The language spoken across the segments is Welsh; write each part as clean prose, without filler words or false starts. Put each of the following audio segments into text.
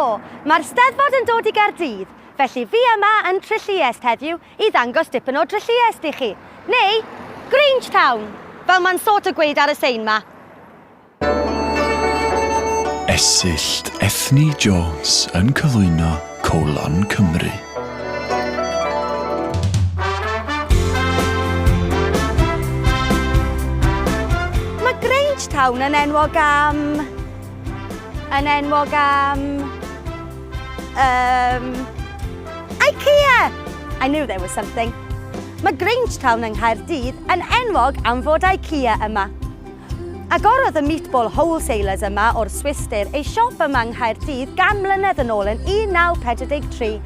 Helo! Mae'r Steddfod yn dod I Gaerdydd, felly fi yma yn Esyllt heddiw I ddangos dipyn o Esyllt I chi. Neu, GRANGETOWN, fel mae'n sort o gweud ar y sein ma. Esyllt Ethni-Jones yn cyflwyno Colon Cymru. Mae GRANGETOWN yn enwog am... IKEA! I knew there was something. Mae GRANGETOWN yng Nghaerdydd yn enwog am fod IKEA yma. Agorodd y meatball wholesalers yma o'r Swistir ei siop yma yng Nghaerdydd gan mlynedd yn ôl yn 1943.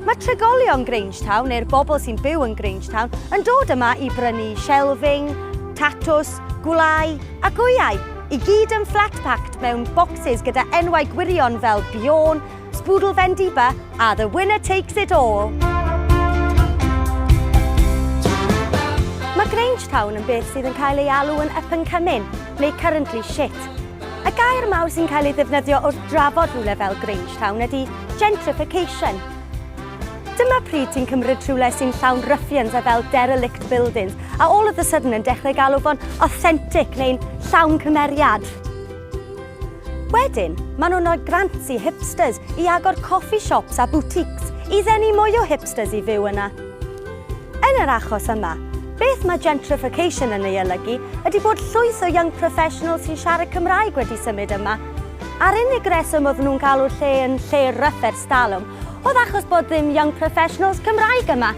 Mae trigolion GRANGETOWN neu'r bobl sy'n byw yn GRANGETOWN yn dod yma I brynu shelving, tatws, gwlau a gwyau I gyd yn flat-packed mewn bocsys gyda enwau gwirion fel Bjorn, Spoodle Vendiba a The Winner Takes It All. Mae GRANGETOWN yn beth sydd yn cael ei alw yn up and coming, neu currently shit. Y gair mawr sy'n cael ei ddefnyddio wrth drafod rhywle fel GRANGETOWN ydy gentrification. Dyma pryd ti'n cymryd rhywle sy'n llawn ruffians a fel derelict buildings a all of a sudden yn dechrau galw fo'n authentic neu'n llawn cymeriad. Wedyn, maen nhw'n rhoi grants I hipsters I agor coffee shops a boutiques I ddenu mwy o hipsters I fyw yna. Yn yr achos yma, beth mae gentrification yn ei olygu ydy bod llwyth o young professionals sy'n siarad Cymraeg wedi symud yma. A'r unig reswm oedd nhw'n galw'r lle yn lle rough ers talwm oedd achos bod ddim young professionals Cymraeg yma.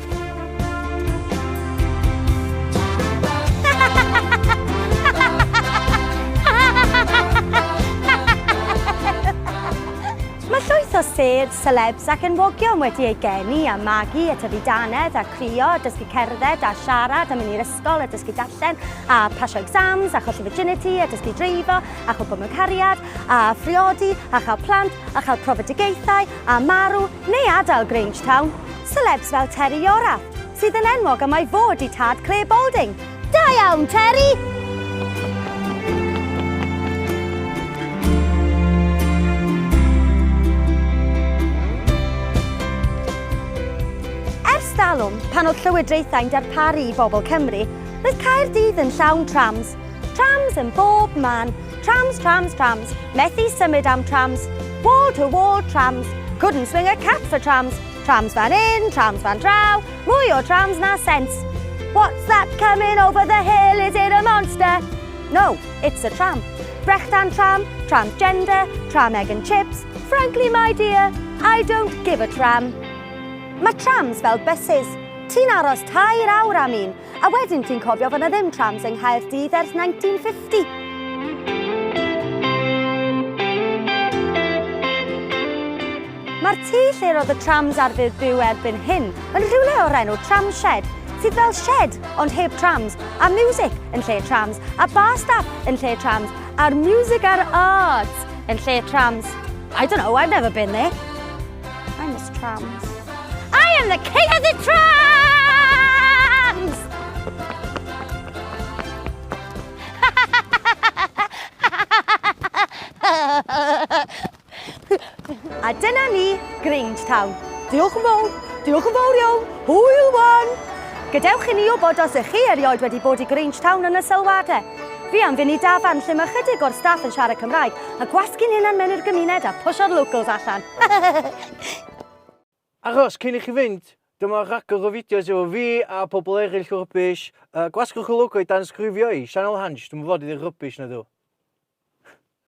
Mae llwyth o sêr, celebs ac enwogion wedi ei geni a magu a tyfu danedd a crio a dysgu cerdded a siarad a mynd i'r ysgol a dysgu darllen a pasio exams a cholli virginity a dysgu dreifo a chwbl mewn cariad a phriodi a chael plant a chael profedigaethau a marw neu adael GRANGETOWN. Celebs fel Terry Orath sydd yn enwog am ei fod I tad Clare Balding. Da iawn, Terry! Talwm, pan oedd llywodraethau'n darparu I bobl Cymru, roedd Caerdydd yn llawn trams. Trams yn bob man. Trams, trams, trams. Methu symud am trams. Wall-to-wall trams. Couldn't swing a cat for trams. Trams fan in, trams fan draw. Mwy o trams na sense. What's that coming over the hill? Is it a monster? No, it's a tram. Brechdan tram, transgender, tram egg and chips. Frankly, my dear, I don't give a tram. Mae trams fel buses. Ti'n aros 2 awr am un, a wedyn ti'n cofio fod yna ddim trams yng Nghaerdydd ers 1950. Mae'r tŷ lle roedd y trams ar fydd byw erbyn hyn yn rhywle o'r enw Tram Shed, sydd fel shed ond heb trams, a music yn lle trams, a bar staff yn lle trams, a'r music a'r arts yn lle trams. I don't know, I've never been there. I miss trams. I am the king of the trams! A dyna ni, GRANGETOWN. Diolch yn fawr iawn, hwyl wan! Gadewch I ni wybod os ych chi erioed wedi bod I GRANGETOWN yn y sylwadau. Fi am fynd I dafarn lle mae chydig o'r staff yn siarad Cymraeg a gwasgu'n hynna'n mewn i'r gymuned a pwsio'r locals allan. Achos, cyn I chi fynd, dyma rhagor o fideos efo fi a pobl eraill o rybys. Gwasgwch y logo I dan sgrifio I, Sianel Hans, dwi'n fod i'r rybys na dw.